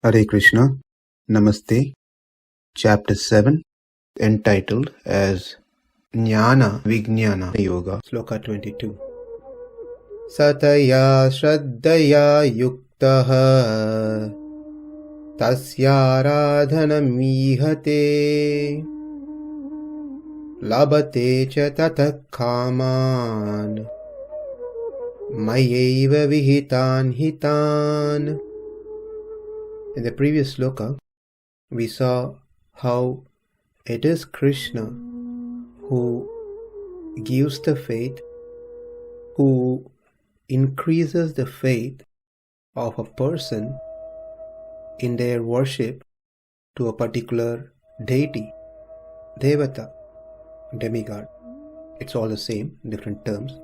Hare Krishna, Namaste, Chapter 7, entitled as Jnana Vijnana Yoga, Sloka 22. Tayā śraddhayā yuktas tasyārādhanam īhate labhate tataḥ kāmān mayaiva vihitān. In the previous sloka, we saw how it is Krishna who gives the faith, who increases the faith of a person in their worship to a particular deity, devata, demigod. It's all the same, different terms.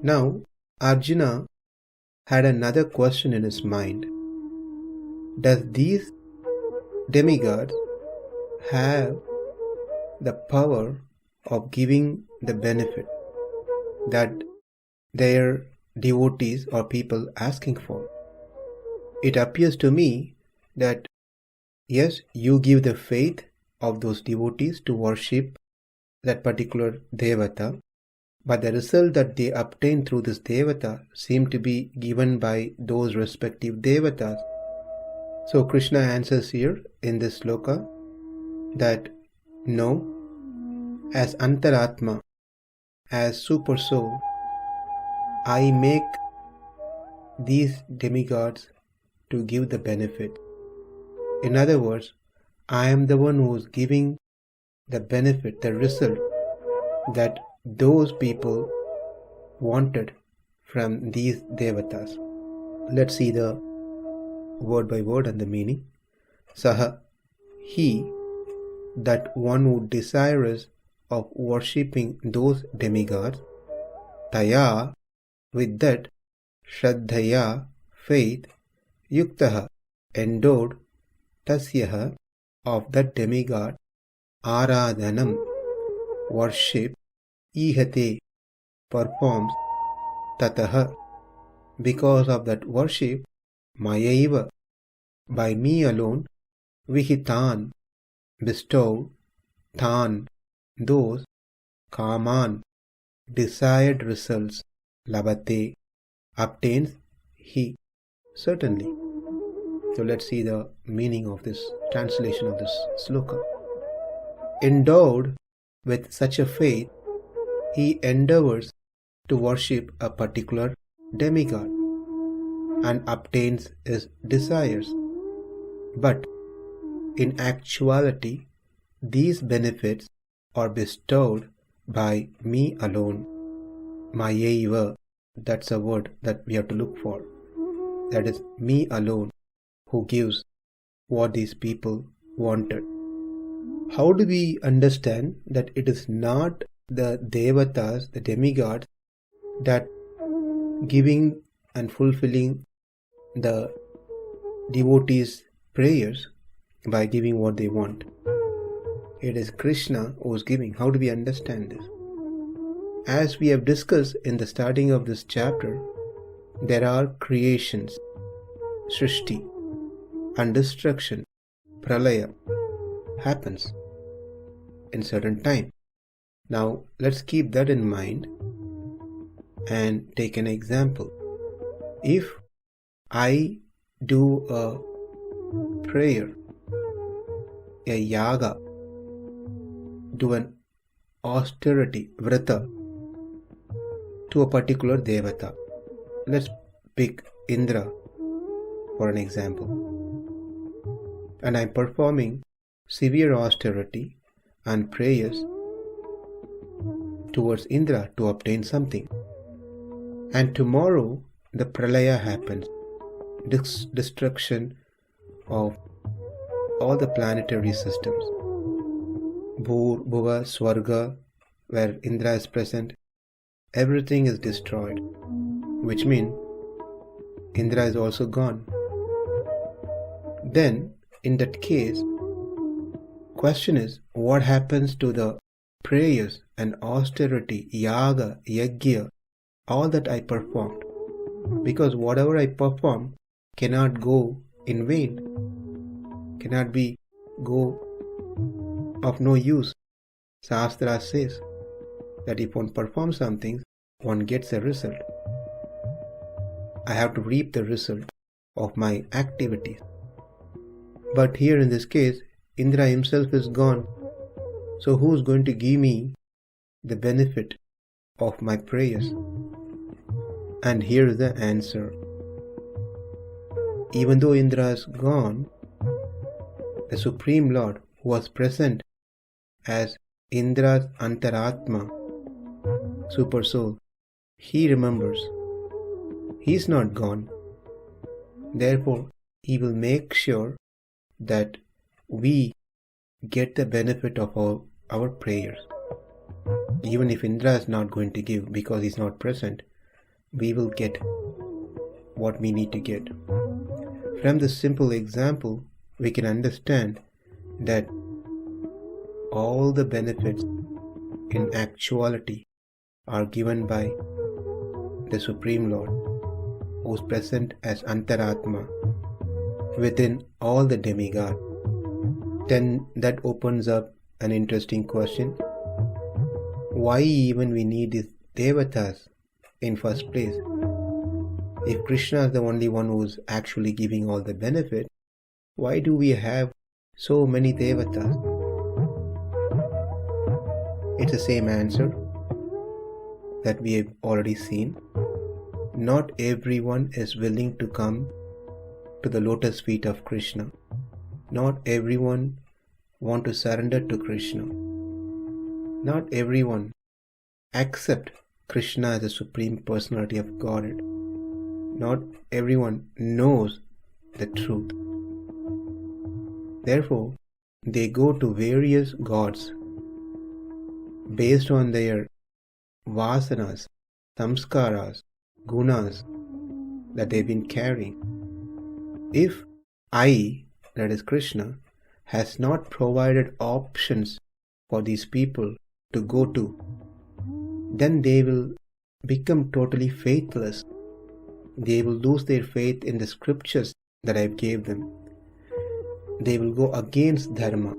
Now, Arjuna had another question in his mind. Does these demigods have the power of giving the benefit that their devotees or people asking for? It appears to me that yes, you give the faith of those devotees to worship that particular devata, but the result that they obtain through this devata seem to be given by those respective devatas. So Krishna answers here in this sloka that no, as Antaratma, as Super Soul, I make these demigods to give the benefit. In other words, I am the one who is giving the benefit, the result that those people wanted from these devatas. Let's see the word by word and the meaning. Saha, he, that one who desires of worshipping those demigods, tayā, with that, śraddhayā, faith, yuktas, endowed, tasyāādhanam, of that demigod, ārādhanam, worship, īhate, performs, tataḥ, because of that worship, mayaiva, by me alone, vihitān, bestowed, tān, those, kāmān, desired results, labhate, obtains he, certainly. So let's see the meaning of this translation of this sloka. Endowed with such a faith, he endeavors to worship a particular demigod and obtains his desires. But in actuality, these benefits are bestowed by me alone. Mayaiva, that's a word that we have to look for. That is me alone who gives what these people wanted. How do we understand that it is not the devatas, the demigods, that giving and fulfilling the devotees' prayers by giving what they want? It is Krishna who is giving. How do we understand this? As we have discussed in the starting of this chapter, there are creations, srishti, and destruction, pralaya, happens in certain time. Now let's keep that in mind and take an example. If I do a prayer, a yaga, do an austerity, vrata, to a particular devata. Let's pick Indra for an example. And I'm performing severe austerity and prayers towards Indra to obtain something. And tomorrow the pralaya happens, destruction of all the planetary systems. Bhur, Bhuva, Swarga, where Indra is present, everything is destroyed, which means Indra is also gone. Then, in that case, question is, what happens to the prayers and austerity, yaga, yajna, all that I performed? Because whatever I perform cannot go in vain, cannot be go of no use. Shastra says that if one performs something, one gets a result. I have to reap the result of my activities. But here in this case, Indra himself is gone. So who is going to give me the benefit of my prayers? And here is the answer. Even though Indra is gone, the Supreme Lord who was present as Indra's Antaratma, Super Soul, he remembers. He is not gone. Therefore, he will make sure that we get the benefit of our prayers. Even if Indra is not going to give because he is not present, we will get what we need to get. From this simple example, we can understand that all the benefits in actuality are given by the Supreme Lord, who is present as Antaratma within all the demigod. Then that opens up an interesting question. Why even we need these devatas in first place? If Krishna is the only one who is actually giving all the benefit, why do we have so many devatas? It's the same answer that we have already seen. Not everyone is willing to come to the lotus feet of Krishna. Not everyone want to surrender to Krishna. Not everyone accept Krishna as the Supreme Personality of Godhead. Not everyone knows the truth. Therefore, they go to various gods based on their vasanas, samskaras, gunas that they've been carrying. If I, that is Krishna, has not provided options for these people to go to, then they will become totally faithless. They will lose their faith in the scriptures that I gave them. They will go against dharma.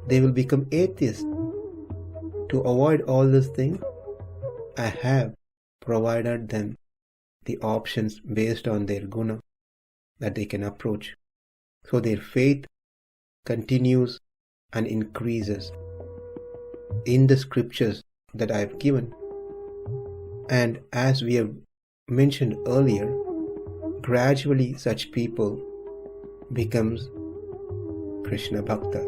They will become atheists. To avoid all these things, I have provided them the options based on their guna that they can approach. So their faith continues and increases in the scriptures that I have given. And as we have mentioned earlier, gradually such people becomes Krishna Bhakta.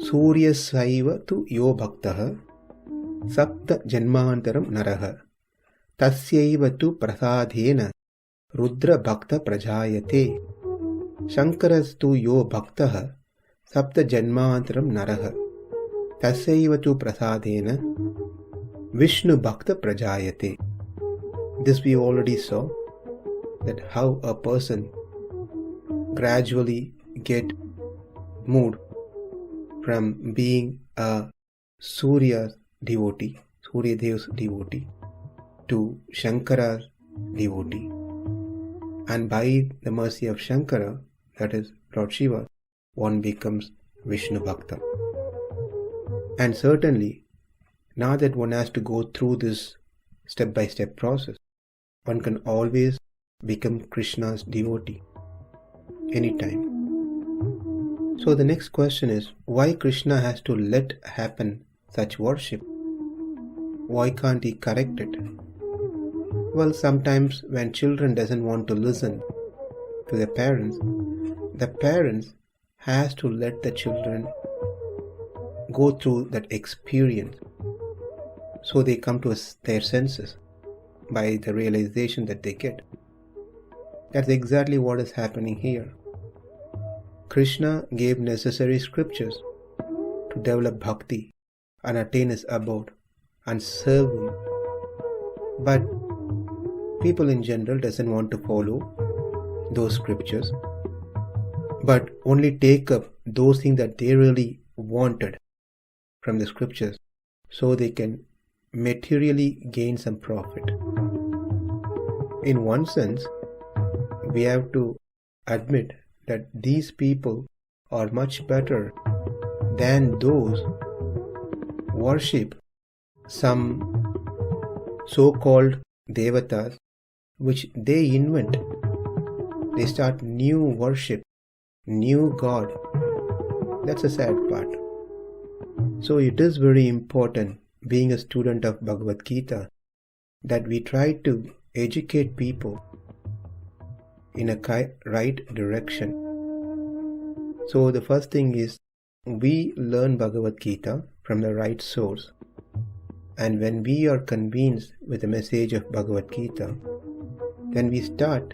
Suryasaiva tu yo bhaktaha sapta janmantaram naraha tasyaiva tu prasadena rudra bhakta prajayate shankarastu yo bhaktaha sapta janmantaram naraha tasyaiva tu prasadena vishnu bhakta prajayate. This we already saw, that how a person gradually get moved from being a Surya's devotee, Surya Dev's devotee, to Shankara's devotee. And by the mercy of Shankara, that is Lord Shiva, one becomes Vishnu Bhakta. And certainly, now that one has to go through this step-by-step process, one can always become Krishna's devotee anytime. So the next question is, why Krishna has to let happen such worship? Why can't he correct it? Well, sometimes when children doesn't want to listen to the parents has to let the children go through that experience, so they come to their senses by the realization that they get. That's exactly what is happening here. Krishna gave necessary scriptures to develop bhakti and attain his abode and serve him. But people in general doesn't want to follow those scriptures, but only take up those things that they really wanted from the scriptures, so they can materially gain some profit. In one sense, we have to admit that these people are much better than those who worship some so-called devatas which they invent. They start new worship, new god. That's a sad part. So it is very important, being a student of Bhagavad Gita, that we try to educate people in a right direction. So the first thing is, we learn Bhagavad Gita from the right source. And when we are convinced with the message of Bhagavad Gita, then we start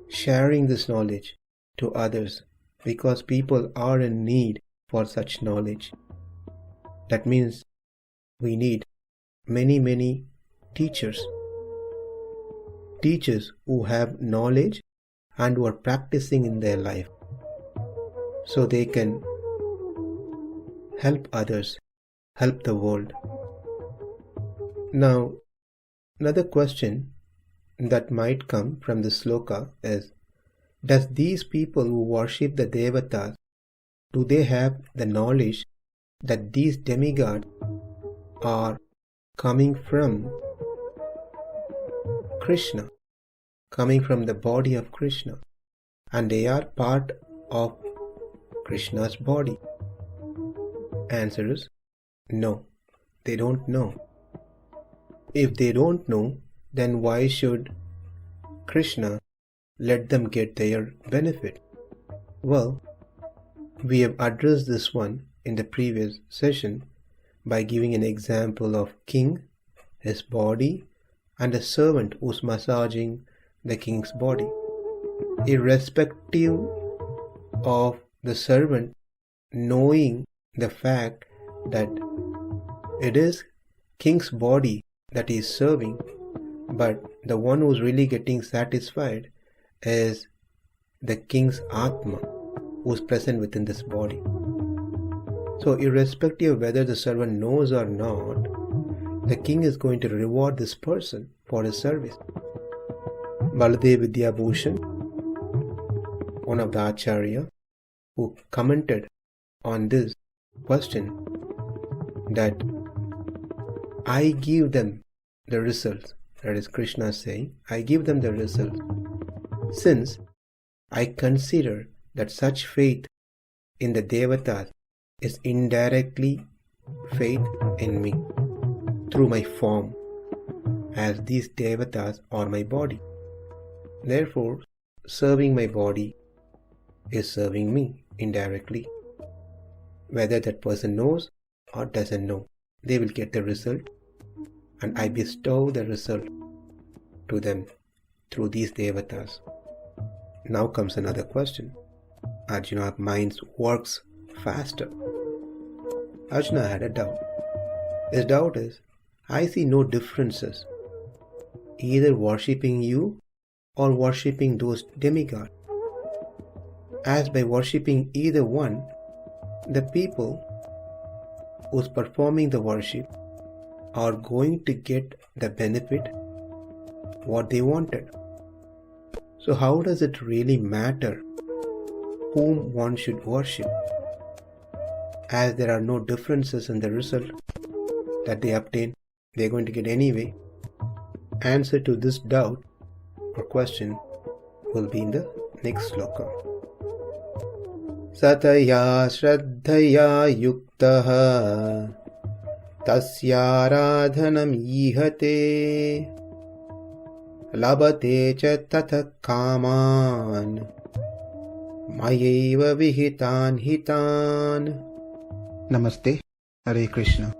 sharing this knowledge to others, because people are in need for such knowledge. That means we need many teachers who have knowledge and who are practicing in their life, so they can help others, help the world. Now, another question that might come from this sloka is, does these people who worship the devatas, do they have the knowledge that these demigods are coming from Krishna, coming from the body of Krishna, and they are part of Krishna's body? Answer is no, they don't know. If they don't know, then why should Krishna let them get their benefit? Well, we have addressed this one in the previous session by giving an example of king, his body, and a servant who's massaging the king's body. Irrespective of the servant knowing the fact that it is king's body that he is serving, but the one who's really getting satisfied is the king's atma, who's present within this body. So irrespective of whether the servant knows or not, the king is going to reward this person for his service. Baladev Vidyabhushan, one of the acharya, who commented on this question, that I give them the results. That is Krishna saying, I give them the results, since I consider that such faith in the devatas is indirectly faith in me through my form, as these devatas are my body. Therefore, serving my body is serving me indirectly. Whether that person knows or doesn't know, they will get the result, and I bestow the result to them through these devatas. Now comes another question. Arjuna's mind works faster. Arjuna had a doubt. His doubt is, I see no differences, either worshipping you or worshipping those demigods. As by worshipping either one, the people who's performing the worship are going to get the benefit what they wanted. So how does it really matter whom one should worship, as there are no differences in the result that they obtain? They are going to get anyway. Answer to this doubt or question will be in the next sloka. Tayā śraddhayā yuktas tasyārādhanam īhate labhate tataḥ kāmān mayaiva vihitān. Namaste. Hare Krishna.